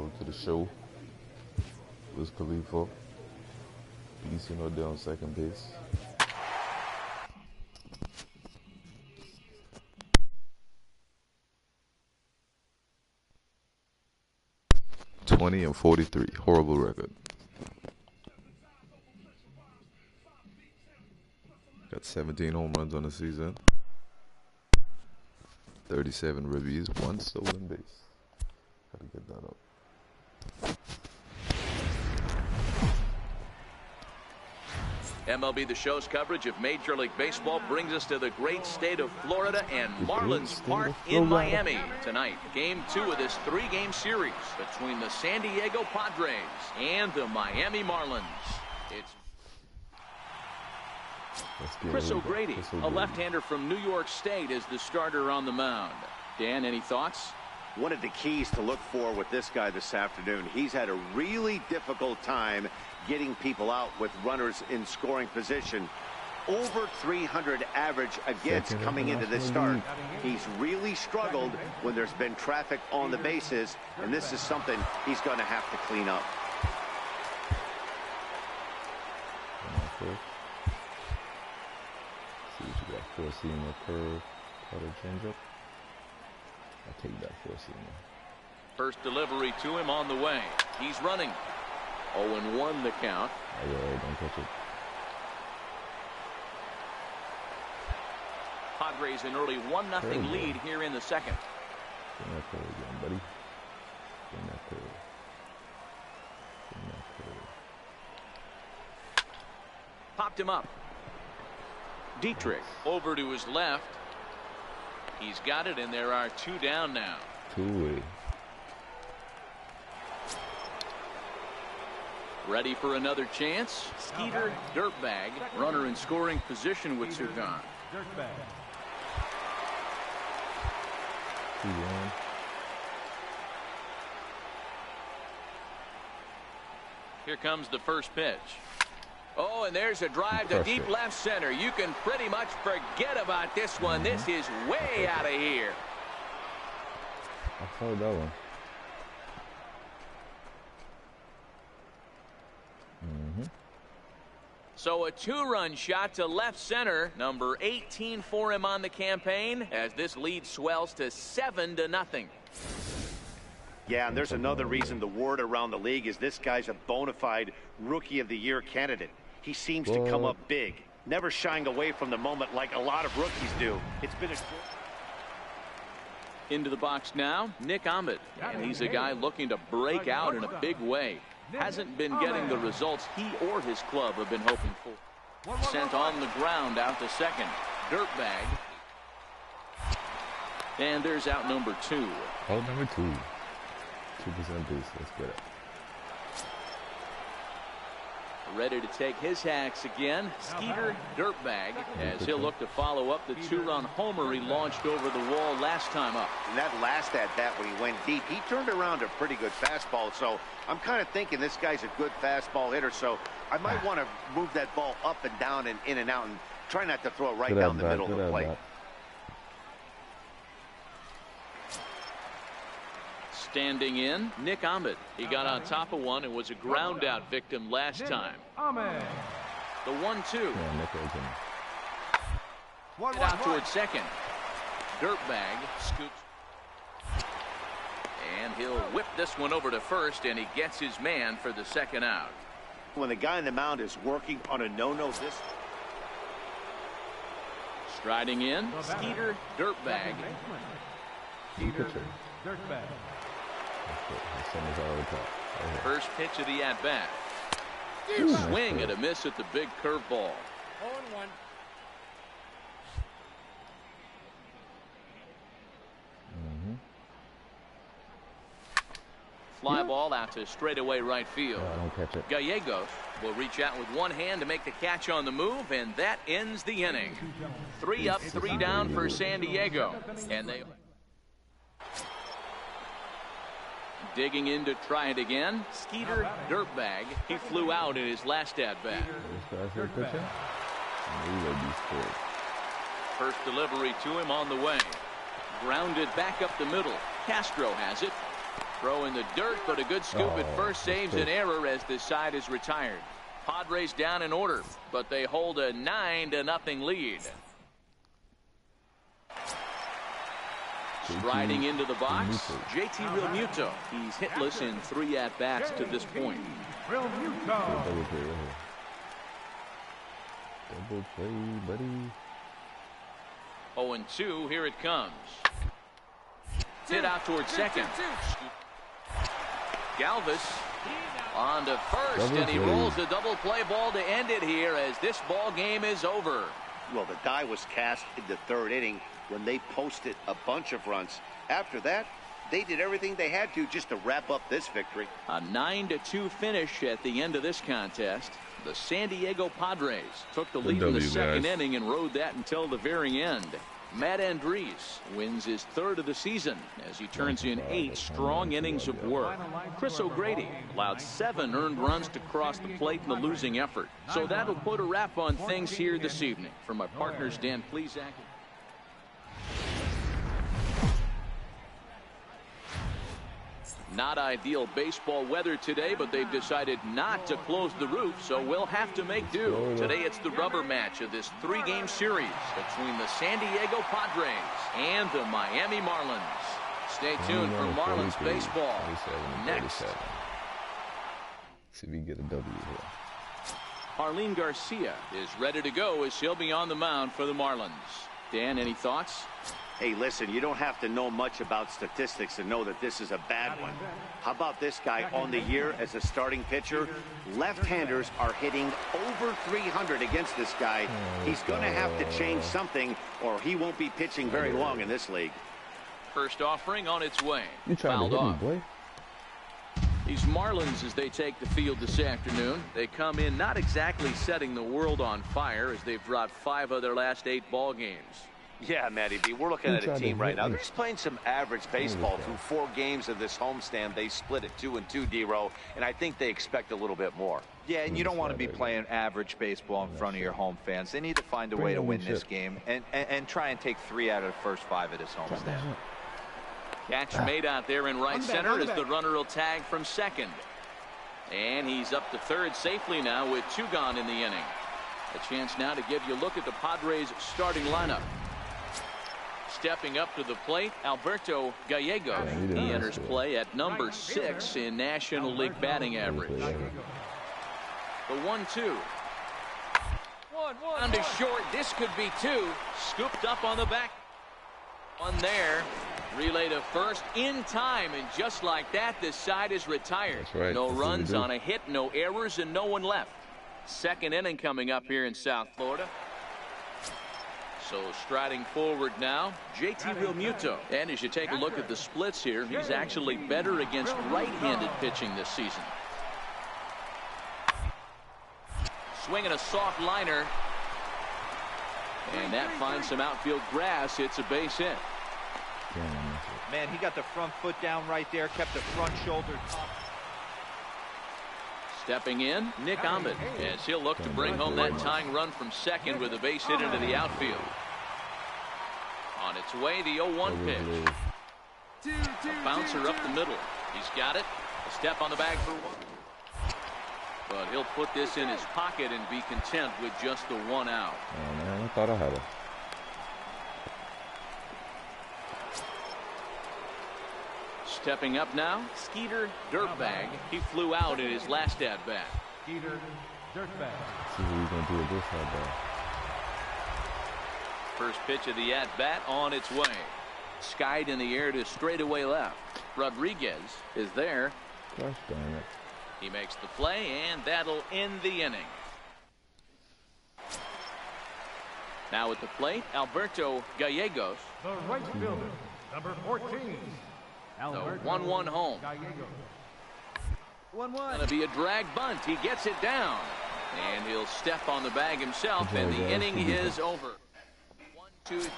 welcome to the show. Wiz Khalifa. BC Nordell on second base. (20-43), horrible record. Got 17 home runs on the season. 37 ribbies, 1 stolen base. Gotta get that up. MLB The Show's coverage of Major League Baseball brings us to the great state of Florida and Marlins Park in Miami. Tonight, Game 2 of this 3-game series between the San Diego Padres and the Miami Marlins. It's Chris O'Grady, a left-hander from New York State, is the starter on the mound. Dan, any thoughts? One of the keys to look for with this guy this afternoon, he's had a really difficult time getting people out with runners in scoring position. Over 300 average against coming into this start. He's really struggled when there's been traffic on the bases, and this is something he's going to have to clean up. See what you got. 4-seamer curve, cutter, changeup. I'll take that 4-seamer. First delivery to him on the way. He's running. 0-1 the count. Oh, yeah, don't touch it. Padres an early 1-0 lead here in the second. Bring that curve again, buddy. Bring that curve. Bring that curve. Popped him up. Dietrich over to his left. He's got it, and there are 2 down now. 2-way. Ready for another chance. Skeeter Dirtbag, runner in scoring position with 2 gone. Here comes the first pitch. Oh, and there's a drive to deep left center. You can pretty much forget about this one. This is way out of here. I saw that one. So a 2-run shot to left center, number 18 for him on the campaign, as this lead swells to 7-0. Yeah, and there's another reason the word around the league is this guy's a bona fide Rookie of the Year candidate. He seems to come up big, never shying away from the moment like a lot of rookies do. It's been a into the box now, Nick Ahmed, and he's a guy looking to break out in a big way. Hasn't been getting the results he or his club have been hoping for. Sent on the ground out to second. Dirtbag. And there's out number 2. Out number 2. 2% base. Let's get it. Ready to take his hacks again. Skeeter Dirtbag, as he'll look to follow up the 2-run homer he launched over the wall last time up. And that last at-bat when he went deep, he turned around a pretty good fastball. So I'm kind of thinking this guy's a good fastball hitter. So I might want to move that ball up and down and in and out and try not to throw it right down the middle of the plate. Standing in, Nick Ahmed. He got on top of one and was a ground out victim last time. The 1-2. Get out towards second. Dirtbag scoops. And he'll whip this one over to first, and he gets his man for the second out. When the guy on the mound is working on a no-no, this. Striding in, Skeeter Dirtbag. Skeeter Dirtbag. First pitch of the at-bat. Swing and a miss at the big curveball. 0-1. Fly ball out to straightaway right field. I don't catch it. Gallegos will reach out with one hand to make the catch on the move, and that ends the inning. 3 up, 3 down for San Diego. And they digging in to try it again. Skeeter Dirtbag. He flew out in his last at-bat. First delivery to him on the way. Grounded back up the middle. Castro has it. Throw in the dirt, but a good scoop at first saves an error as this side is retired. Padres down in order, but they hold a 9-0 lead. Striding into the box, JT Realmuto. He's hitless in 3 at-bats to this point. Double play, buddy. 0-2, here it comes. Hit out towards second. Galvis on to first, and he rolls the double play ball to end it here as this ball game is over. Well, the die was cast in the 3rd inning when they posted a bunch of runs. After that, they did everything they had to just to wrap up this victory. A 9-2 finish at the end of this contest. The San Diego Padres took the lead in the second inning and rode that until the very end. Matt Andriese wins his 3rd of the season as he turns in 8 strong innings of work. Chris O'Grady allowed 7 earned runs to cross the plate in the losing effort. So that'll put a wrap on things here this evening. For my partners, Dan Plesac. Not ideal baseball weather today, but they've decided not to close the roof, so we'll have to make do. Today it's the rubber match of this 3-game series between the San Diego Padres and the Miami Marlins. Stay tuned for Marlins baseball next. See if we get a W here. Arlene Garcia is ready to go as he'll be on the mound for the Marlins. Dan, any thoughts? Hey, listen, you don't have to know much about statistics to know that this is a bad one. How about this guy on the year as a starting pitcher? Left-handers are hitting over 300 against this guy. He's going to have to change something or he won't be pitching very long in this league. First offering on its way. You trying to hit me, boy? These Marlins, as they take the field this afternoon, they come in not exactly setting the world on fire as they've dropped 5 of their last 8 ball games. Yeah, Matty B, we're looking at a team right now. They're just playing some average baseball through 4 games of this homestand. They split at 2-2, D-Row, and I think they expect a little bit more. Yeah, and you don't want to be playing average baseball in front of your home fans. They need to find a way to win this game and try and take 3 out of the first 5 of this homestand. Catch made out there in right center as the runner will tag from second. And he's up to third safely now with 2 gone in the inning. A chance now to give you a look at the Padres starting lineup. Stepping up to the plate, Alberto Gallego. He enters play at number 6 in National League batting average. The 1-2. On to short. This could be 2. Scooped up on the back. One there. Relay to first in time, and just like that, this side is retired. Right. No runs on a hit, no errors, and no one left. Second inning coming up here in South Florida. So striding forward now, JT Realmuto. And as you take a look at the splits here, he's actually better against right-handed pitching this season. Swinging a soft liner. And that finds some outfield grass. It's a base hit. Man, he got the front foot down right there, kept the front shoulder up. Stepping in, Nick Ahmed, as he'll look to bring home that tying run from second with a base hit into the outfield. On its way, the 0-1 pitch. A bouncer up the middle. He's got it. A step on the bag for 1. But he'll put this in his pocket and be content with just the 1 out. Oh, man, I thought I had it. Stepping up now, Skeeter Dirtbag. He flew out in his last at-bat. Skeeter Dirtbag. See what he's going to do with this at-bat. First pitch of the at-bat on its way. Skied in the air to straightaway left. Rodriguez is there. Gosh darn it. He makes the play, and that'll end the inning. Now at the plate, Alberto Gallegos. The right fielder, number 14. The 1-1 home. 1-1. Gonna be a drag bunt. He gets it down. And he'll step on the bag himself, and the inning is over. 1, 2, 3.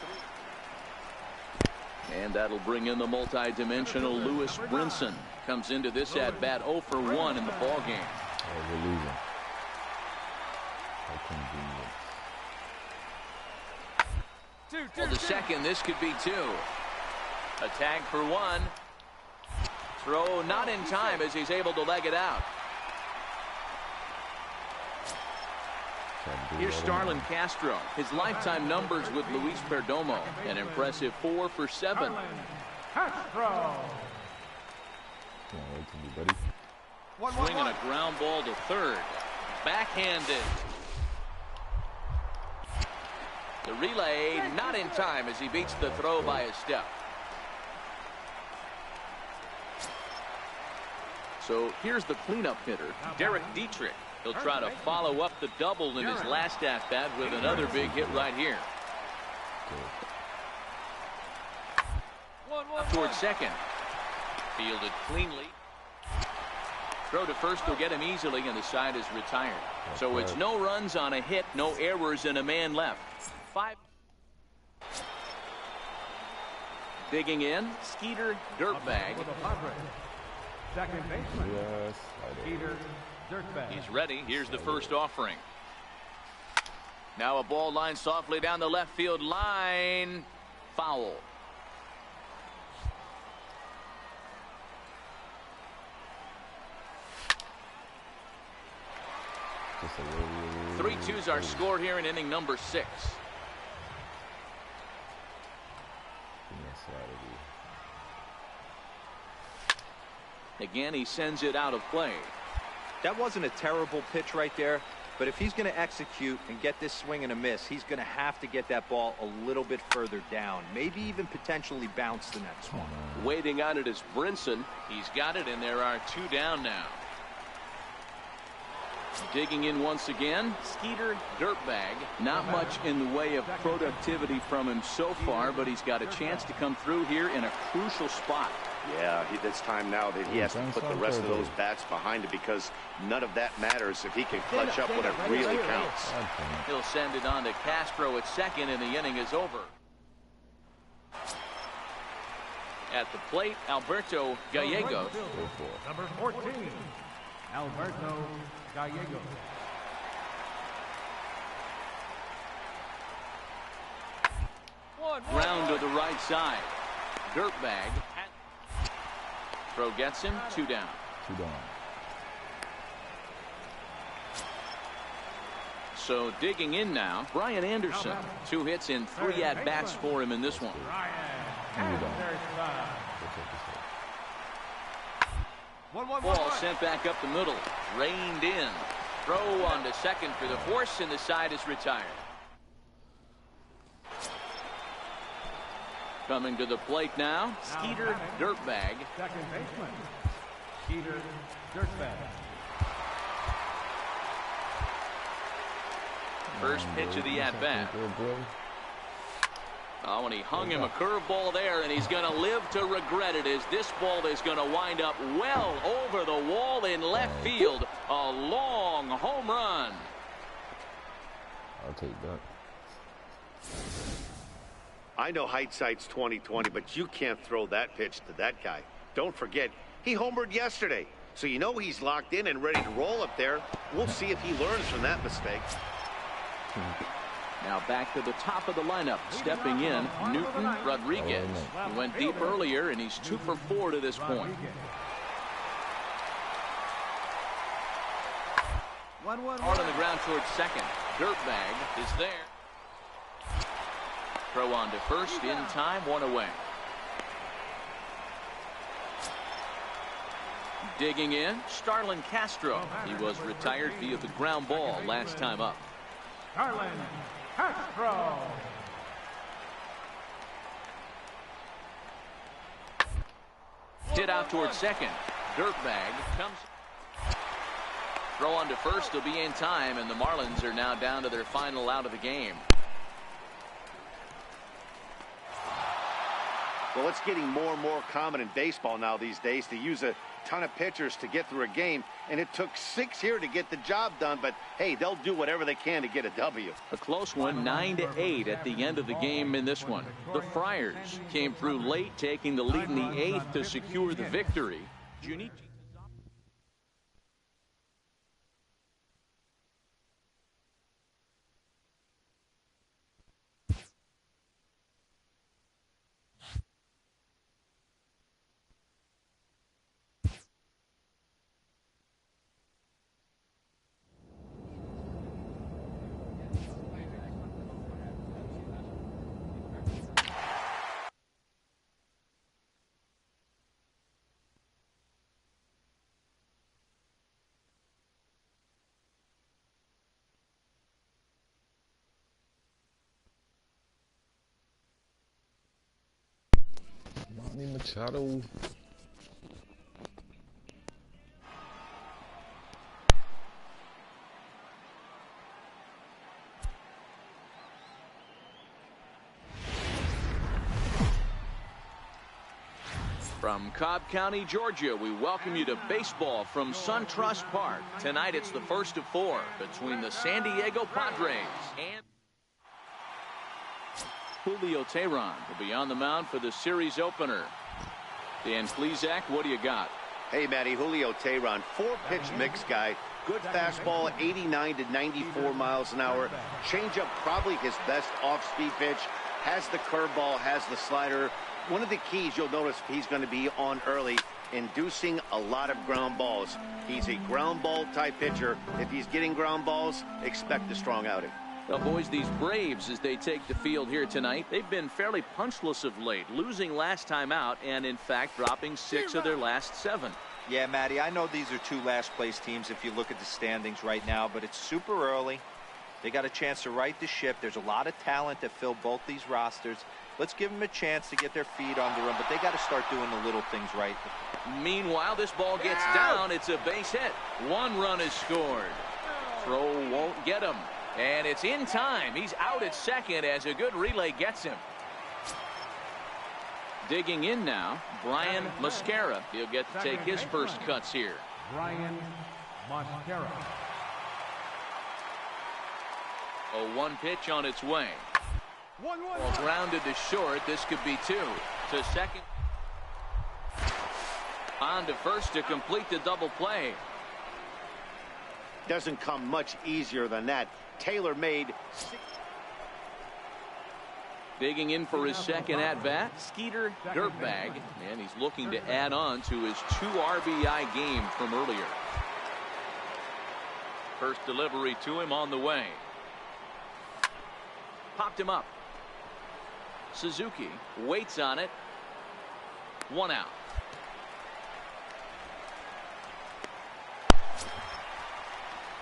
And that'll bring in the multi-dimensional Lewis Brinson. Comes into this at-bat 0 for 1 in the ball game. Oh, we're losing. How convenient. Well, the second, this could be 2. A tag for 1. throw not in time as he's able to leg it out. Here's Starlin Castro. His lifetime numbers with Luis Perdomo. An impressive 4 for 7. Castro. Swinging a ground ball to third. Backhanded. The relay not in time as he beats the throw by a step. So here's the cleanup hitter, Derek Dietrich. He'll try to follow up the double in his last at-bat with another big hit right here. Towards second. Fielded cleanly. Throw to first will get him easily, and the side is retired. So it's no runs on a hit, no errors, and a man left. 5. Digging in, Skeeter Dirtbag. Second baseman. Yes. Peter Dirtbag. He's ready. Here's the first offering. Now a ball line softly down the left field line. Foul. Three twos our score here in inning number 6. Again, he sends it out of play. That wasn't a terrible pitch right there, but if he's going to execute and get this swing and a miss, he's going to have to get that ball a little bit further down, maybe even potentially bounce the next one. Waiting on it is Brinson. He's got it, and there are 2 down now. Digging in once again, Skeeter Dirtbag. Not much in the way of productivity from him so far, but he's got a chance to come through here in a crucial spot. Yeah, it's time now that he has to put the rest of those bats behind it, because none of that matters if he can clutch up when it really counts. He'll send it on to Castro at second, and the inning is over. At the plate, Alberto Gallegos. Number 14, Alberto Gallegos. Round to the right side. Dirtbag. Throw gets him. 2 down. 2 down. So digging in now, Brian Anderson. 2 hits and 3 at-bats for him in this one. Ball sent back up the middle. Reined in. Throw on to second for the force, and the side is retired. Coming to the plate now, Skeeter Dirtbag. Second baseman, Skeeter Dirtbag. First pitch of the at-bat. Oh, and he hung him a curveball there, and he's going to live to regret it, as this ball is going to wind up well over the wall in left field. A long home run. I'll take that. I know hindsight's 20/20, but you can't throw that pitch to that guy. Don't forget, he homered yesterday, so you know he's locked in and ready to roll up there. We'll see if he learns from that mistake. Now back to the top of the lineup. Stepping in, Newton Rodriguez. He went deep earlier, and he's 2 for 4 to this point. Hard on the ground towards second. Dirtbag is there. Throw on to first in time, 1 away. Digging in, Starlin Castro. He was retired via the ground ball last time up. Starlin Castro. Hit out towards second. Dirtbag comes. Throw on to first will be in time, and the Marlins are now down to their final out of the game. Well, it's getting more and more common in baseball now these days to use a ton of pitchers to get through a game, and it took 6 here to get the job done, but hey, they'll do whatever they can to get a W. A close one, 9-8 at the end of the game in this one. The Friars came through late, taking the lead in the 8th to secure the victory. Junichi Manny Machado. From Cobb County, Georgia, we welcome you to baseball from SunTrust Park. Tonight it's the first of 4 between the San Diego Padres and Julio Teheran will be on the mound for the series opener. Dan Klezak, what do you got? Hey, Matty, Julio Teheran, 4-pitch mix guy. Good fastball, 89 to 94 miles an hour. Changeup, probably his best off-speed pitch. Has the curveball, has the slider. One of the keys you'll notice he's going to be on early, inducing a lot of ground balls. He's a ground ball type pitcher. If he's getting ground balls, expect a strong outing. Well, boys, these Braves, as they take the field here tonight, they've been fairly punchless of late, losing last time out and, in fact, dropping 6 of their last 7. Yeah, Matty, I know these are 2 last-place teams if you look at the standings right now, but it's super early. They got a chance to right the ship. There's a lot of talent that fill both these rosters. Let's give them a chance to get their feet under them, but they got to start doing the little things right. Meanwhile, this ball gets down. It's a base hit. 1 run is scored. Throw won't get him. And it's in time. He's out at second as a good relay gets him. Digging in now, Brian Mascara. He'll get to take his first cuts here. Brian Mascara. A 1 pitch on its way. 1-1. Well, grounded to short. This could be 2. To second. On to first to complete the double play. Doesn't come much easier than that. Taylor made. Digging in for his second at-bat, Skeeter Dirtbag, and he's looking to add on to his 2 RBI game from earlier. First delivery to him on the way. Popped him up. Suzuki waits on it. 1 out.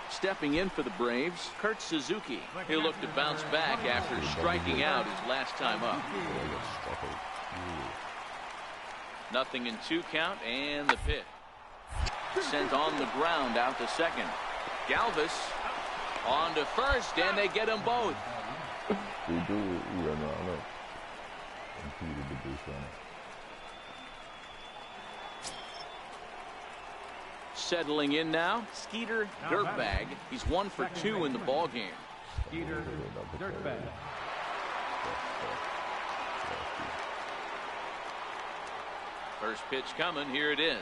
Stepping in for the Braves, Kurt Suzuki. He'll look to bounce back after striking out his last time up. Nothing in 2 count, and the pitch. Sent on the ground out to second. Galvis on to first, and they get them both. Settling in now, Skeeter Dirtbag. He's 1 for 2 in the ball game. Skeeter Dirtbag. First pitch coming. Here it is.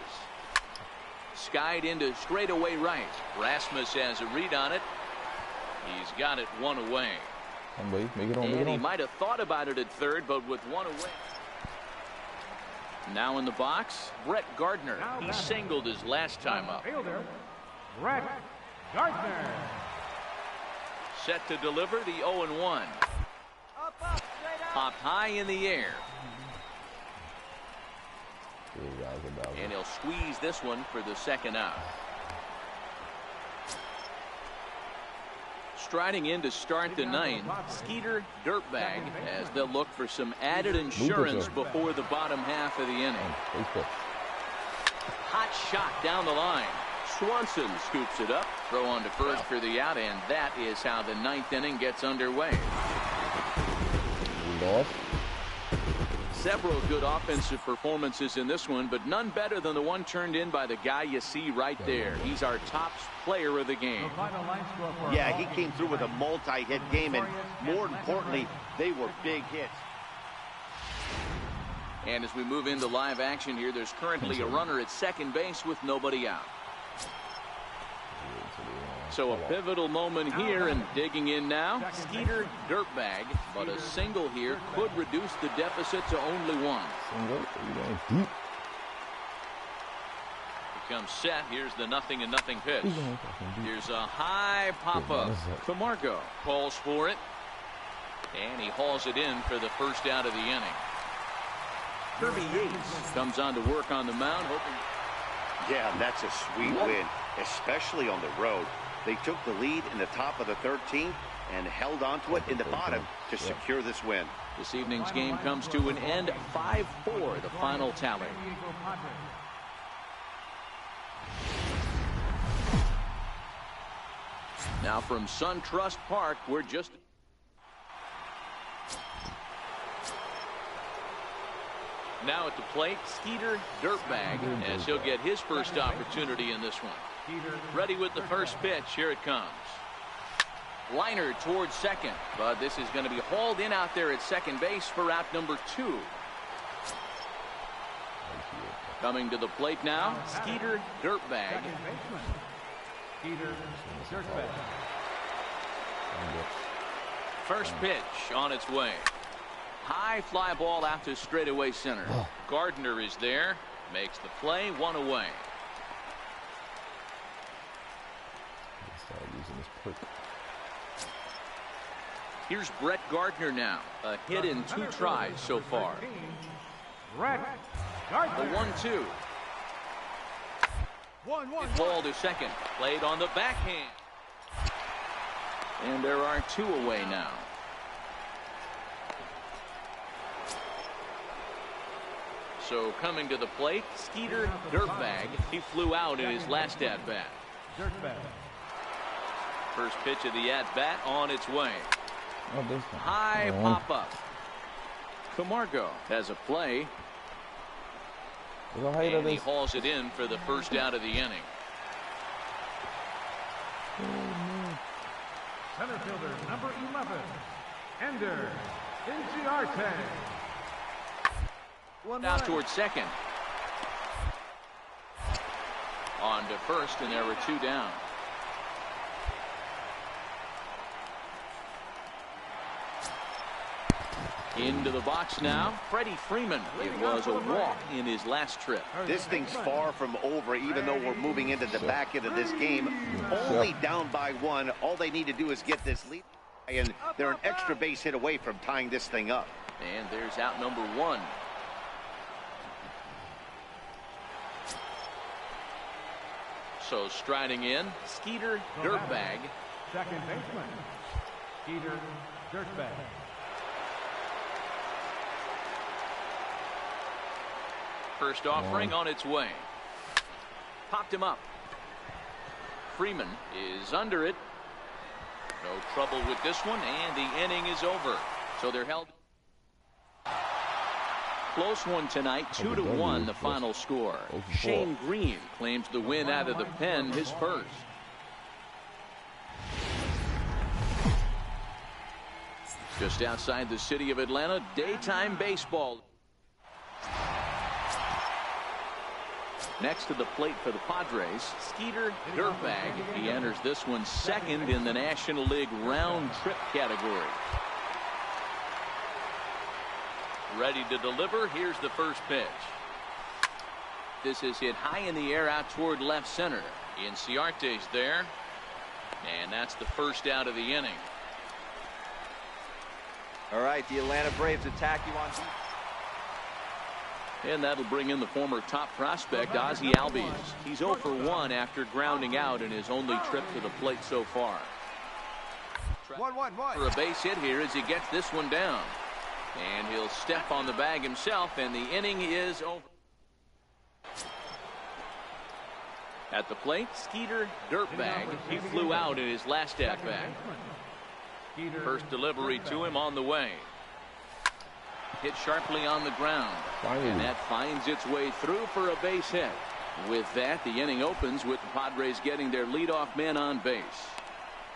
Skied into straightaway right. Rasmus has a read on it. He's got it 1 away. And he might have thought about it at third, but with 1 away. Now in the box, Brett Gardner. He singled his last time up. Fielder, Brett Gardner. Set to deliver the 0-1. Popped high in the air. And he'll squeeze this one for the second out. Striding in to start the 9th, Skeeter Dirtbag, as they'll look for some added insurance before the bottom half of the inning. Hot shot down the line. Swanson scoops it up. Throw on to first for the out, and that is how the 9th inning gets underway. Several good offensive performances in this one, but none better than the one turned in by the guy you see right there. He's our top player of the game. Yeah, he came through with a multi-hit game, and more importantly, they were big hits. And as we move into live action here, there's currently a runner at second base with nobody out. So a pivotal moment here, and digging in now, Skeeter Dirtbag, but a single here could reduce the deficit to only 1. Comes set. Here's the 0-0 pitch. Here's a high pop-up. Camargo calls for it, and he hauls it in for the first out of the inning. Kirby Yates comes on to work on the mound, hoping. Yeah, that's a sweet win, especially on the road. They took the lead in the top of the 13th and held on to it in the bottom to secure this win. This evening's game comes to an end, 5-4, the final tally. Now from SunTrust Park, we're just... Now at the plate, Skeeter Dirtbag, as he'll get his first opportunity in this one. Ready with the first pitch. Here it comes. Liner towards second, but this is going to be hauled in out there at second base for out number 2. Coming to the plate now, Skeeter Dirtbag. First pitch on its way. High fly ball out to straightaway center. Gardner is there, makes the play, 1 away. Here's Brett Gardner now. A hit in 2 tries so far. Brett The Gardner. 1-2. Ball to second. Played on the backhand. And there are 2 away now. So coming to the plate, Skeeter Dirtbag. He flew out in his last at-bat. Dirtbag. First pitch of the at-bat on its way. Oh, this one. High pop-up. Camargo has a play. And he hauls it in for the first out of the inning. Center fielder number 11, Ender Inciarte. Now towards second. On to first, and there were 2 down. Into the box now, Freddie Freeman. It was a walk in his last trip. This thing's far from over, even though we're moving into the back end of this game. Only down by 1. All they need to do is get this lead, and they're an extra base hit away from tying this thing up. And there's out number 1. So striding in, Skeeter Dirtbag. Second baseman, Skeeter Dirtbag. First offering on its way. Popped him up. Freeman is under it. No trouble with this one, and the inning is over. So they're held. Close one tonight, 2-1 the final score. Shane Green claims the win out of the pen, his first. Just outside the city of Atlanta, daytime baseball. Next to the plate for the Padres, Skeeter Dirtbag. He enters this one second in the National League round trip category. Ready to deliver. Here's the first pitch. This is hit high in the air out toward left center. Inciarte's there. And that's the first out of the inning. All right, the Atlanta Braves attack you on. And that'll bring in the former top prospect, Ozzie Albies. He's 0 for 1 after grounding out in his only trip to the plate so far. 1-1-1. For a base hit here as he gets this one down. And he'll step on the bag himself, and the inning is over. At the plate, Skeeter Dirtbag. He flew out in his last at-bat. First delivery to him on the way. Hit sharply on the ground. And that finds its way through for a base hit. With that, the inning opens with the Padres getting their leadoff man on base.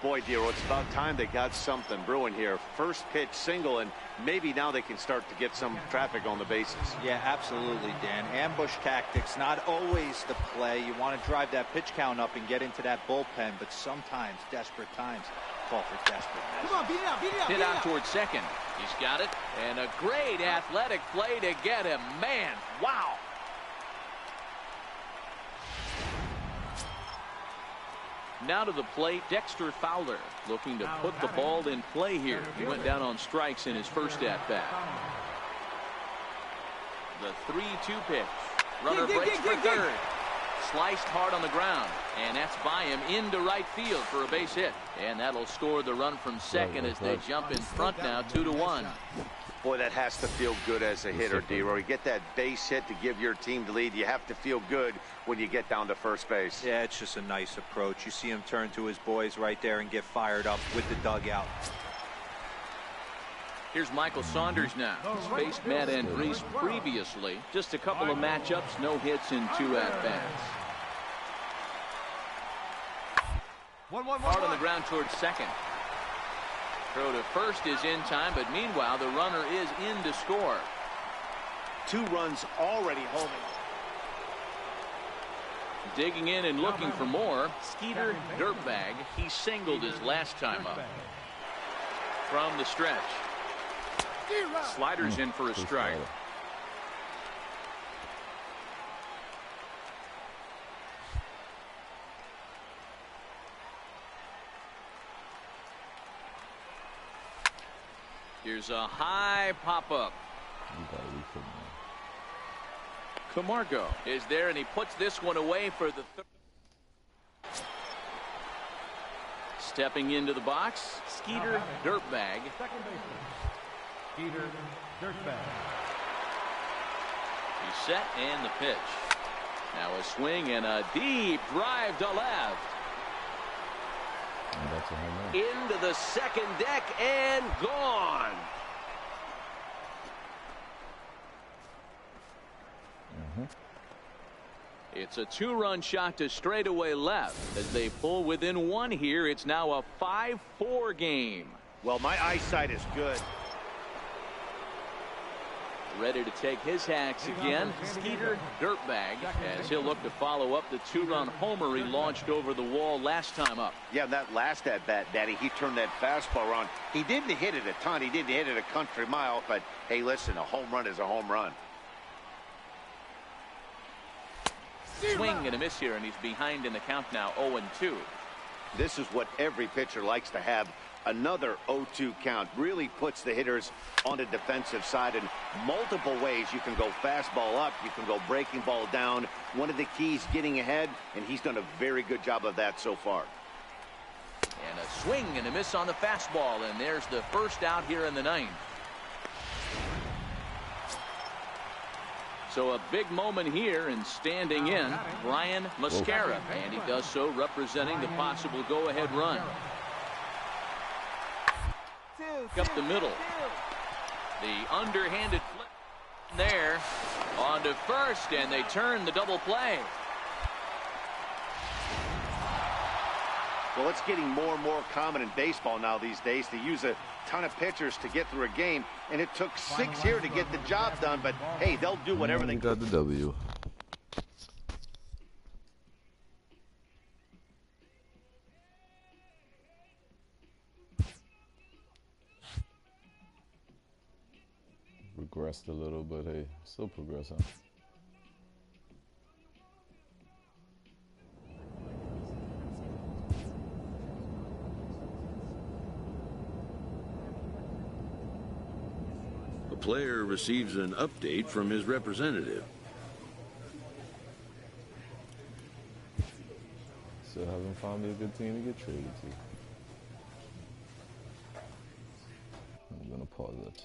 Boy, Dero, it's about time they got something brewing here. First pitch single, and maybe now they can start to get some traffic on the bases. Yeah, absolutely, Dan. Ambush tactics, not always the play. You want to drive that pitch count up and get into that bullpen, but sometimes desperate times call for desperate measures. Come on, beat it out, beat it out. Hit out towards second. He's got it. And a great athletic play to get him. Man, wow. Now to the plate, Dexter Fowler looking to put the ball in play here. He went down on strikes in his first at-bat. The 3-2 pitch. Runner breaks for third. sliced hard on the ground, and that's by him into right field for a base hit. And that'll score the run from second as they jump in front now 2-1. Boy, that has to feel good as a hitter, D-Roy. You get that base hit to give your team the lead. You have to feel good when you get down to first base. Yeah, it's just a nice approach. You see him turn to his boys right there and get fired up with the dugout. Here's Michael Saunders now. He's faced Matt Andrees previously. Just a couple of matchups, no hits in 2 at-bats. Hard on the ground towards second. Throw to first is in time, but meanwhile the runner is in to score. 2 runs already homing. Digging in and looking for more, Skeeter Dirtbag. He singled his last time up. From the stretch. Sliders in for a strike. Here's a high pop-up. Camargo is there, and he puts this one away for the third. Stepping into the box, Skeeter Dirtbag. Second baseman, Skeeter Dirtbag. He's set, and the pitch. Now a swing and a deep drive to left. And that's a home run. Into the second deck and gone. It's a 2-run shot to straightaway left. As they pull within 1 here, it's now a 5-4 game. Well, my eyesight is good. Ready to take his hacks again, Skeeter Dirtbag, as he'll look to follow up the 2-run homer he launched over the wall last time up. Yeah, that last at-bat, Daddy, he turned that fastball around. He didn't hit it a ton. He didn't hit it a country mile, but hey, listen, a home run is a home run. Swing and a miss here, and he's behind in the count now, 0-2. This is what every pitcher likes to have. Another 0-2 count really puts the hitters on the defensive side in multiple ways. You can go fastball up, you can go breaking ball down. One of the keys, getting ahead, and he's done a very good job of that so far. And a swing and a miss on the fastball, and there's the first out here in the 9th. So a big moment here, and standing in, Brian Mascara, and he does so representing the possible go-ahead run. Up the middle. The underhanded flip there on to first, and they turn the double play. Well, it's getting more and more common in baseball now these days to use a ton of pitchers to get through a game, and it took 6 here to get the job done, but hey, they'll do whatever they got the W. Regressed a little, but hey, still progressing. A player receives an update from his representative. Still haven't found me a good team to get traded to. I'm gonna pause it.